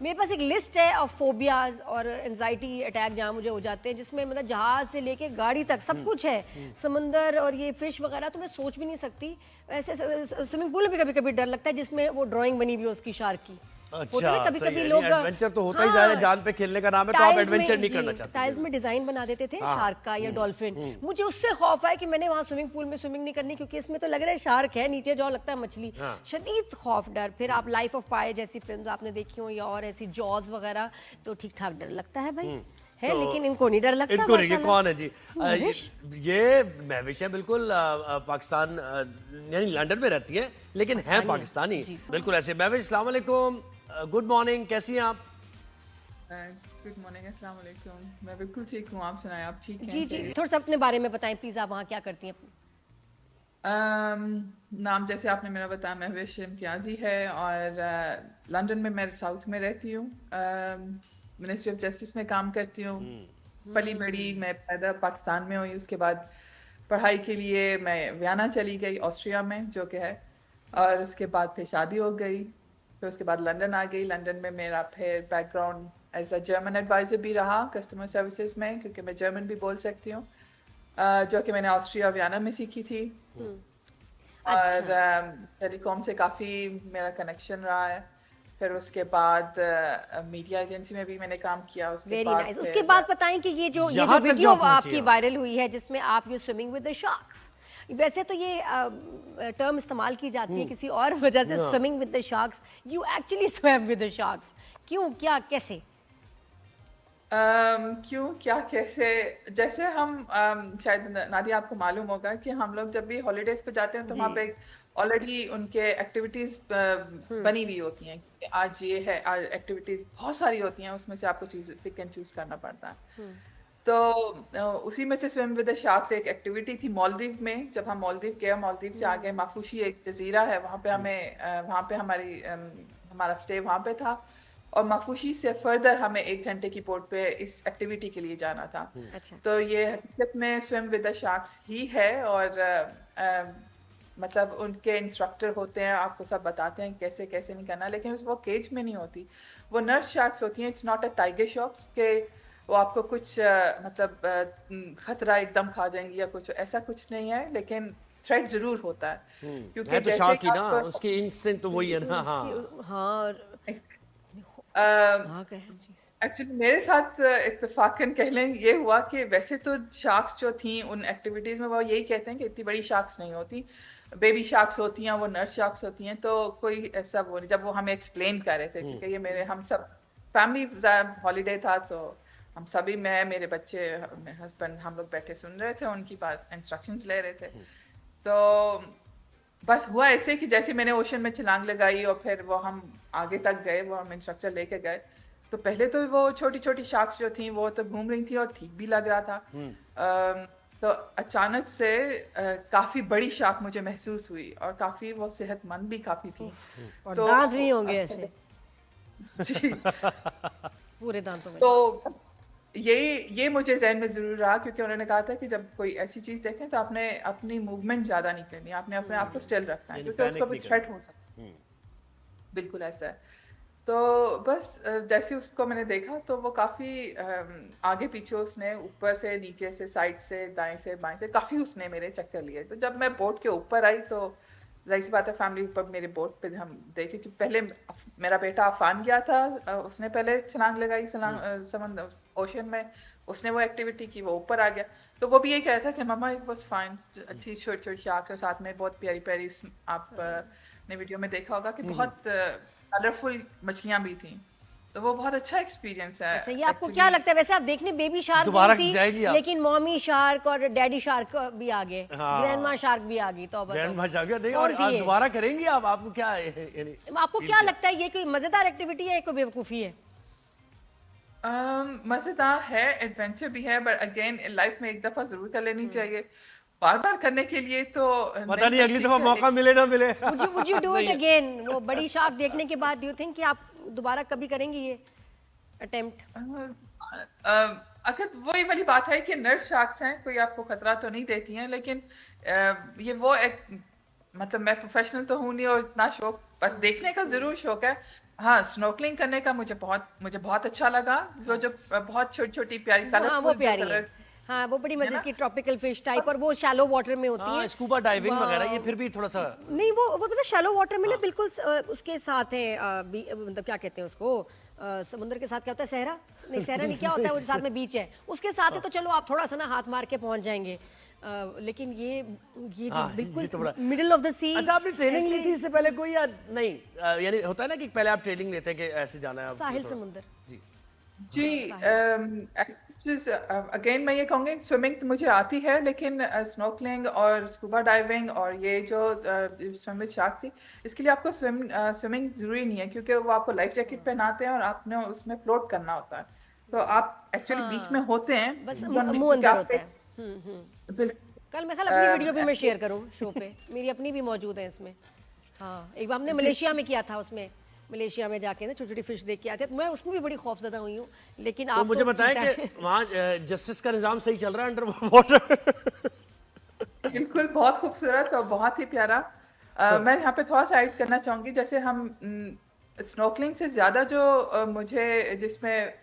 मेरे पास एक लिस्ट है ऑफ फोबियाज और एंजाइटी अटैक जहाँ मुझे हो जाते हैं, जिसमें मतलब जहाज से लेके गाड़ी तक सब कुछ है, समंदर और ये फिश वगैरह तो मैं सोच भी नहीं सकती। वैसे स्विमिंग पूल में भी कभी कभी डर लगता है, जिसमें वो ड्राइंग बनी हुई है उसकी शार्क की। अच्छा, कभी सही कभी है। लोग एडवेंचर तो होता ही जा रहा है, जान पे खेलने का नाम है, तो आप एडवेंचर नहीं करना चाहते। टाइल्स में डिजाइन बना देते थे शार्क का या डॉल्फिन। मुझे उससे खौफ है कि मैंने वहां स्विमिंग पूल में स्विमिंग नहीं करनी, क्योंकि इसमें तो लग रहा है शार्क है, नीचे जो लगता है मछली। शदीद खौफ डर। फिर आप लाइफ ऑफ पाई जैसी फिल्म आपने देखी हो, या और ऐसी जॉज वगैरह, तो ठीक ठाक डर लगता है भाई है, लेकिन इनको नहीं डर लगता। इनको नहीं। कौन है जी? महविश? ये महविश है, बिल्कुल पाकिस्तान यानी लंदन में रहती है, लेकिन है पाकिस्तानी। बिल्कुल ऐसे। महविश, अस्सलाम वालेकुम, गुड मॉर्निंग, कैसी हैं आप? गुड मॉर्निंग, अस्सलाम वालेकुम। मैं बिल्कुल ठीक हूँ, आप सुनाएं, आप ठीक हैं? जी जी, थोड़ा सा अपने बारे में बताएं प्लीज, आप वहाँ क्या करती हैं? नाम जैसे आपने मेरा बताया, महविश इम्तियाजी है, और लंदन में मैं साउथ में रहती हूँ। मिनिस्ट्री ऑफ जस्टिस में काम करती हूँ। पली बड़ी मैं पैदा पाकिस्तान में हुई, उसके बाद पढ़ाई के लिए मैं वियना चली गई, ऑस्ट्रिया में जो कि है, और उसके बाद फिर शादी हो गई। फिर उसके बाद लंदन आ गई। लंदन में मेरा फिर background as a German adviser भी रहा कस्टमर सर्विसेज में, क्योंकि मैं जर्मन भी बोल सकती हूँ, जो कि मैंने ऑस्ट्रिया वियना में सीखी थी। और टेलीकॉम से काफ़ी मेरा कनेक्शन रहा है। फिर उसके बाद मीडिया एजेंसी में भी मैंने काम किया। उसके वेरी बाद नाइस। उसके बाद बताएं कि ये जो यहाँ तक वीडियो जो पहुंची आपकी आप। वायरल हुई है, जिसमें आप you swimming with the sharks, वैसे तो ये टर्म इस्तेमाल की जाती है किसी और वजह से, swimming with the sharks, you actually swim with the sharks, क्यों, क्या, कैसे? क्यों, क्या, कैसे? जैसे हम शायद नादिया आपको मालूम होगा कि हम लोग जब भी हॉलीडेज पे जाते हैं तो जी। वहाँ पे ऑलरेडी उनके एक्टिविटीज बनी हुई होती हैं कि आज ये है, आज एक्टिविटीज बहुत सारी होती हैं, उसमें से आपको चूज पिक एंड चूज करना पड़ता है। तो उसी में से स्विम विद द शार्क्स एक एक्टिविटी थी मालदीव में। जब हम मालदीव गए, मालदीव से आगे माफूशी एक जजीरा है, वहाँ पे हमें वहाँ पे हमारा स्टे वहाँ पे था, और माफूशी से फर्दर हमें 1 घंटे की बोट पे इस एक्टिविटी के लिए जाना था। अच्छा। तो ये हकीकत में स्विम विद द शार्क्स ही है, और मतलब उनके इंस्ट्रक्टर होते हैं, आपको सब बताते हैं कैसे कैसे नहीं करना, लेकिन वो केज में नहीं होती, वो नर्स शार्क्स होती हैं। It's not a tiger sharks के वो आपको कुछ मतलब खतरा एकदम खा जाएंगी या कुछ ऐसा कुछ नहीं है, लेकिन थ्रेट जरूर होता है, क्योंकि है तो जैसे शार्क ही कि ना, उसकी इंस्टिंक्ट तो वही है ना। हाँ, हाँ आप हाँ, कहें जी। एक्चुअली मेरे साथ इत्तेफाकन कह लें ये हुआ कि वैसे तो शार्क्स जो थी उन एक्टिविटीज में वो यही कहते हैं कि इतनी बड़ी शार्क्स नहीं होती, बेबी शार्क्स होती हैं, वो नर्स शार्क्स होती हैं। तो कोई ऐसा वो नहीं, जब वो हमें एक्सप्लेन कर रहे थे, क्योंकि ये मेरे हम सब फैमिली हॉलीडे था, तो हम सभी, मैं, मेरे बच्चे, मेरे हस्बैंड, हम लोग बैठे सुन रहे थे, उनकी बात इंस्ट्रक्शंस ले रहे थे। तो बस हुआ ऐसे कि जैसे मैंने ओशन में छलांग लगाई और फिर वो हम आगे तक गए, वो हम इंस्ट्रक्टर लेके गए, तो पहले तो वो छोटी छोटी शार्क्स जो थी वो तो घूम रही थी और ठीक भी लग रहा था। तो अचानक से काफी बड़ी शार्क मुझे महसूस हुई, और काफी वो सेहतमंद भी काफी थी। और तो दांत नहीं होंगे ऐसे जी। पूरे दांतों में? तो ये मुझे जहन में जरूर रहा, क्योंकि उन्होंने कहा था कि जब कोई ऐसी चीज देखें तो आपने अपनी मूवमेंट ज्यादा नहीं करनी, आपने अपने आप को स्टिल रखना है, यानी क्योंकि उसको पैनिक भी नहीं थ्रेट हो सकता है। बिल्कुल ऐसा है। तो बस जैसे उसको मैंने देखा तो वो काफी आगे पीछे, उसने ऊपर से, नीचे से, साइड से, दाएं से, बाएं से, काफी उसने मेरे चक्कर लिए। तो जब मैं बोट के ऊपर आई तो जाहिर सी बात है फैमिली ऊपर मेरे बोट पे हम देखे कि पहले मेरा बेटा अफान गया था, उसने पहले छलांग लगाई समंदर ओशन में, उसने वो एक्टिविटी की, वो ऊपर आ गया। तो वो भी ये कह रहा था कि मम्मा इट वाज फाइन, अच्छी छोटी छोटी शार्क्स, और साथ में बहुत प्यारी प्यारी, आप ने वीडियो में देखा होगा कि बहुत कलरफुल मछलियां भी थी। तो वो बहुत अच्छा एक्सपीरियंस है। अच्छा, ये आपको क्या लगता है? वैसे आप देखने बेबी शार्क दोबारा नहीं जाएगी थी, आप? लेकिन मॉमी शार्क और डैडी शार्क भी आ गए, हाँ। ग्रैंडमा शार्क भी आ गई। तो ग्रैंड भाषा क्या नहीं, और और दोबारा करेंगी आप? आपको क्या यानी आपको क्या लगता है, ये कोई मजेदार एक्टिविटी है या कोई बेवकूफी है? मजेदार है, एडवेंचर भी है, बट अगेन लाइफ में एक दफा जरूर कर लेनी चाहिए। बार बार करने के लिए तो पता नहीं अगली दफा ठीक है, मौका मिले ना मिले। would you do सही it है। again? वो बड़ी शार्क देखने के बाद डू यू थिंक कि आप दोबारा कभी करेंगी ये अटेम्प्ट? अगर वही वाली बात है कि नर्स शार्क्स हैं, कोई आपको खतरा तो नहीं देती हैं, लेकिन ये वो एक, मतलब मैं प्रोफेशनल तो हूँ नहीं, और इतना शौक बस देखने का जरूर शौक है। हाँ, स्नॉर्कलिंग करने का मुझे बहुत अच्छा लगा। वो जो बहुत छोटी-छोटी प्यारी हाँ वो कलरफुल जो प्यारी है। कलर हाँ वो बड़ी मजे ना? की ट्रॉपिकल फिश टाइप, और वो शैलो वाटर में होती हाँ हैं। स्कूबा डाइविंग वगैरह ये वाह। फिर भी थोड़ा सा नहीं वो पता शैलो वाटर में ना बिल्कुल उसके साथ है मतलब क्या कहते हैं उसको, समुद्र के साथ क्या होता है, सहरा नहीं, सहरा नहीं, क्या होता है वो साथ में बीच है, उसके साथ है तो चलो आप थोड़ा सा ना हाथ मार के पहुंच जाएंगे। लेकिन ये जो हाँ, ये तो बिल्कुल बड़ा- मिडिल ऑफ द सी। अच्छा आपने ट्रेनिंग ली थी इससे पहले कोई या नहीं? यानी होता है ना कि पहले आप ट्रेनिंग लेते हैं कि ऐसे जाना है आपको साहिल थोड़ा- समुंदर। जी जी, अगेन मैं ये कहूँगी स्विमिंग तो मुझे आती है, लेकिन स्नॉर्कलिंग और स्कूबा डाइविंग और ये जो स्विम विद शार्क्स थी, इसके लिए आपको स्विमिंग जरूरी नहीं है, क्योंकि वो आपको लाइफ जैकेट पहनाते हैं और आपने उसमें फ्लोट करना होता है। तो आप एक्चुअली बीच में होते हैं, बस क्योंकि मुंह अंदर आप होता है। बिल्कुल कल मैं अपनी वीडियो भी मैं शेयर करूं शो पे, मेरी अपनी भी मौजूद है इसमें। हाँ एक बार हमने मलेशिया में किया था, उसमें मलेशिया में जाके ना छोटी छोटी फिश देख के आते हैं, मैं उसमें भी बड़ी खौफजदा हुई हूँ। लेकिन तो आप मुझे बताएं चीता- कि वहाँ जस्टिस का निजाम सही चल रहा है अंडर वाटर? बिल्कुल बहुत खूबसूरत और बहुत ही प्यारा। मैं यहाँ पे थोड़ा सा ऐड करना चाहूंगी, जैसे हम स्नॉर्कलिंग से ज्यादा जो मुझे जिसमें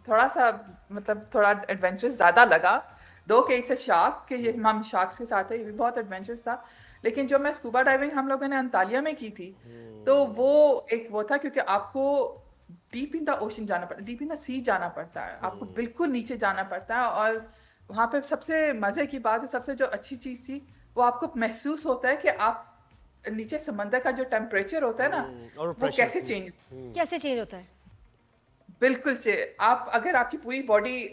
थोड़ा सा मतलब थोड़ा एडवेंचरस ज्यादा लगा, दो केस शार्क के, ये हम शार्क्स के साथ है, ये भी बहुत एडवेंचरस था। लेकिन जो मैं स्कूबा डाइविंग हम लोगों ने अंतालिया में की थी, तो वो एक वो था, क्योंकि आपको डीप इन द ओशन जाना पड़ता है, डीप इन द सी जाना पड़ता है, आपको बिल्कुल नीचे जाना पड़ता है। और वहां पे सबसे मजे की बात, सबसे जो अच्छी चीज थी, वो आपको महसूस होता है कि आप नीचे समंदर का जो टेम्परेचर होता है ना, और वो pressure, कैसे चेंज, कैसे चेंज होता है? बिल्कुल आप अगर आपकी पूरी बॉडी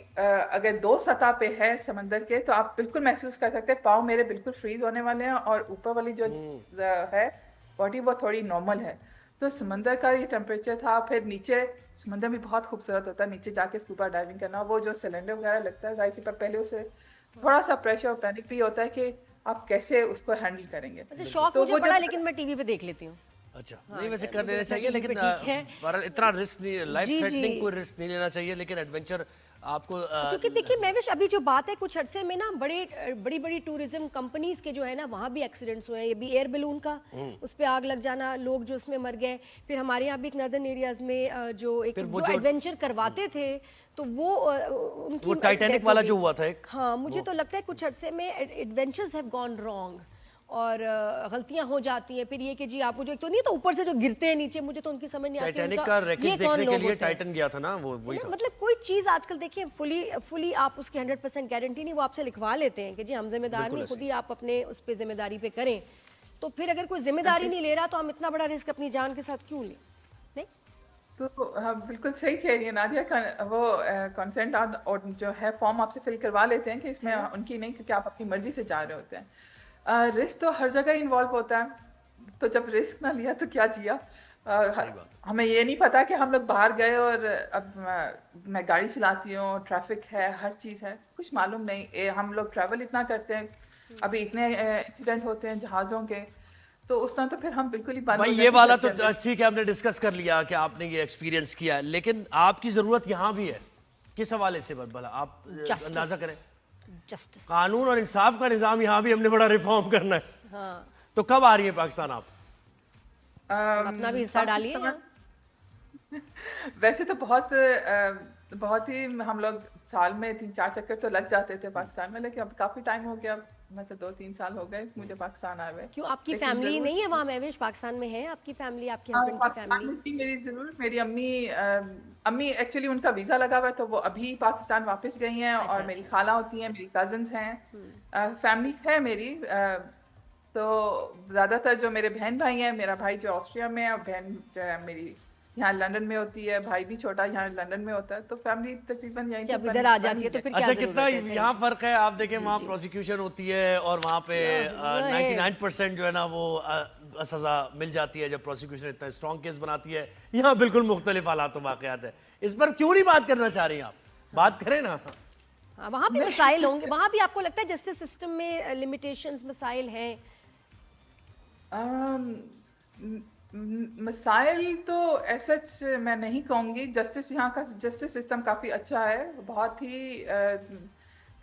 अगर दो सतह पे है समंदर के, तो आप बिल्कुल महसूस कर सकते हैं पाँव मेरे बिल्कुल फ्रीज होने वाले हैं, और ऊपर वाली जो है बॉडी वो थोड़ी नॉर्मल है। तो समंदर का ये टेम्परेचर था। फिर नीचे समंदर भी बहुत खूबसूरत होता है, नीचे जाके स्कूबा डाइविंग करना, वो जो सिलेंडर वगैरह लगता है, जाहिर सी पर पहले उसे थोड़ा सा प्रेशर और पैनिक भी होता है कि आप कैसे उसको हैंडल करेंगे। अच्छा शौक तो मुझे वो जो- बड़ा, लेकिन मैं टीवी पे देख लेती हूँ। अच्छा नहीं वैसे कर मुझे लेना लगता है चाहिए, कि लेकिन ठीक है। पर इतना रिस्क नहीं, लाइफ जी, थ्रेटनिंग जी। कोई रिस्क नहीं लेना चाहिए, लेकिन एडवेंचर आपको क्योंकि देखिए महविश, अभी जो बात है कुछ अरसे में ना बड़ी बड़ी टूरिज्म कंपनीज के जो है ना, वहाँ भी एक्सीडेंट्स हुए हैं। ये भी एयर बैलून का, उस पे आग लग जाना, लोग जो उसमें मर गए। फिर हमारे यहाँ भी एक नॉर्दर्न एरियाज में जो एक फिर वो जो जो- एडवेंचर करवाते थे, तो वो उनकी वो टाइटैनिक death वाला हो जो गई। हुआ था एक, हाँ मुझे तो लगता है कुछ अरसे में एडवेंचर्स हैव गॉन रॉन्ग, और गलतियां हो जाती हैं। फिर ये कि जी आप वो जो एक तो नहीं तो ऊपर से जो गिरते हैं नीचे, मुझे तो उनकी समझ नहीं आती टाइटैनिक उनका का ये रैकेट कौन देखने के लोग लिए होते हैं। टाइटन गया था ना, वो वही ना, था। मतलब कोई चीज आजकल देखिए फुली आप उसकी 100% गारंटी नहीं, वो आपसे लिखवा लेते हैं कि जी हम जिम्मेदार बिल्कुल नहीं, ऐसे। खुद ही आप अपने उस पे जिम्मेदारी पे करें। तो फिर अगर कोई जिम्मेदारी नहीं ले रहा, तो हम इतना बड़ा रिस्क अपनी जान के साथ क्यों लें? नहीं तो हाँ बिल्कुल सही कह रही है नादिया। वो कंसेंट और जो है फॉर्म आपसे फिल करवा लेते हैं कि इसमें उनकी नहीं, क्योंकि आप अपनी मर्जी से जा रहे होते हैं। रिस्क तो हर जगह इन्वॉल्व होता है, तो जब रिस्क ना लिया तो क्या जिया। हमें ये नहीं पता कि हम लोग बाहर गए और अब मैं गाड़ी चलाती हूँ, ट्रैफिक है, हर चीज़ है, कुछ मालूम नहीं। हम लोग ट्रैवल इतना करते हैं, अभी इतने इंसिडेंट होते हैं जहाज़ों के, तो उस टाइम तो फिर हम बिल्कुल ही बंद भाई हो ये जाते वाला हैं तो जब- ठीक है, हमने डिस्कस कर लिया कि आपने ये एक्सपीरियंस किया है, लेकिन आपकी जरूरत यहाँ भी है। किस हवाले से भला आप Justice. अंदाजा करें? जस्टिस। कानून और इंसाफ का निजाम यहाँ भी हमने बड़ा रिफॉर्म करना है। तो कब आ रही है पाकिस्तान आप? अपना भी हिस्सा डालिए। वैसे तो बहुत ही हम लोग साल में 3-4 चक्कर तो लग जाते थे पाकिस्तान में, लेकिन अब काफी टाइम हो गया, मतलब 2-3 साल हो गए मुझे पाकिस्तान आए हुए। क्यों आपकी लेकिन फैमिली जरूर- नहीं है वहाँ महविश? पाकिस्तान में है आपकी फैमिली, आपके हाँ, हस्बैंड की पाकिस्तान फैमिली? में थी मेरी, जरूर मेरी अम्मी एक्चुअली उनका वीजा लगा हुआ है, तो वो अभी पाकिस्तान वापस गई हैं। अच्छा, और मेरी खाला होती हैं, मेरी कजन्स हैं, फैमिली है मेरी। तो ज्यादातर जो मेरे बहन भाई हैं, मेरा भाई जो ऑस्ट्रिया में है और बहन जो है मेरी यहाँ लंदन में होती है, भाई भी छोटा यहाँ लंदन में होता है, तो फैमिली तकरीबन यहीं जब पे इधर आ जाती है तो फिर क्या अच्छा जरूरत कितना है? यहाँ फर्क है, आप देखें वहाँ प्रोसिक्यूशन होती है और वहाँ पे वो है। 99% जो है ना वो सजा मिल जाती है जब प्रोसिक्यूशन इतना स्ट्रॉन्ग केस बनाती है। यहाँ बिल्कुल मुख्तलिफ हालात वाकयात है। इस पर क्यों नहीं बात करना चाह रही आप? बात करें ना। हाँ, वहाँ भी मसाइल होंगे, वहाँ भी आपको लगता है जस्टिस सिस्टम में लिमिटेशंस मसाइल हैं? मसाइल तो ऐसा मैं नहीं कहूँगी। जस्टिस यहाँ का जस्टिस सिस्टम काफ़ी अच्छा है, बहुत ही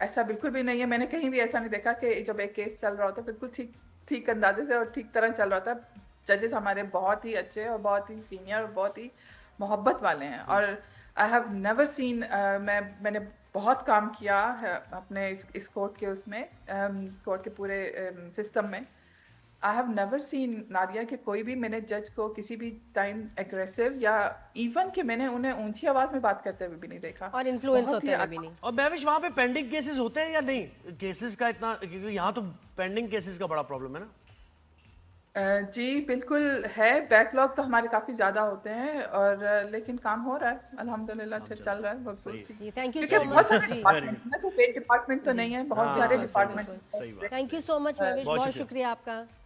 ऐसा बिल्कुल भी नहीं है। मैंने कहीं भी ऐसा नहीं देखा कि जब एक केस चल रहा होता है बिल्कुल ठीक ठीक अंदाजे से और ठीक तरह चल रहा था। जजेस हमारे बहुत ही अच्छे और बहुत ही सीनियर और बहुत ही मोहब्बत वाले हैं। और आई हैव नेवर सीन, मैंने बहुत काम किया है अपने इस कोर्ट के उसमें, कोर्ट के पूरे सिस्टम में। I have never seen Nadia कि कोई भी मैंने जज को किसी भी टाइम एग्रेसिव या इवन कि मैंने उन्हें ऊंची आवाज में बात करते हुए भी नहीं देखा और इन्फ्लुएंस बहुत होते ही हुए भी नहीं। और महविश वहां पे पेंडिंग केसेस होते हैं या नहीं? केसेस का इतना, क्योंकि यहाँ तो पेंडिंग केसेस का बड़ा प्रॉब्लम है ना। जी बिल्कुल है, बैकलॉग तो हमारे काफी ज्यादा होते हैं और लेकिन काम हो रहा है अल्हम्दुलिल्लाह, अच्छा चल रहा है बहुत। जी थैंक यू क्योंकि सो बहुत मच। सारे जी डिपार्टमेंट हैं, सिर्फ एक डिपार्टमेंट तो नहीं है, बहुत सारे सही बात, डिपार्टमेंट। सही बात। Thank you so much Mahvish, बहुत बहुत शुक्रिया। शुक्रिया आपका।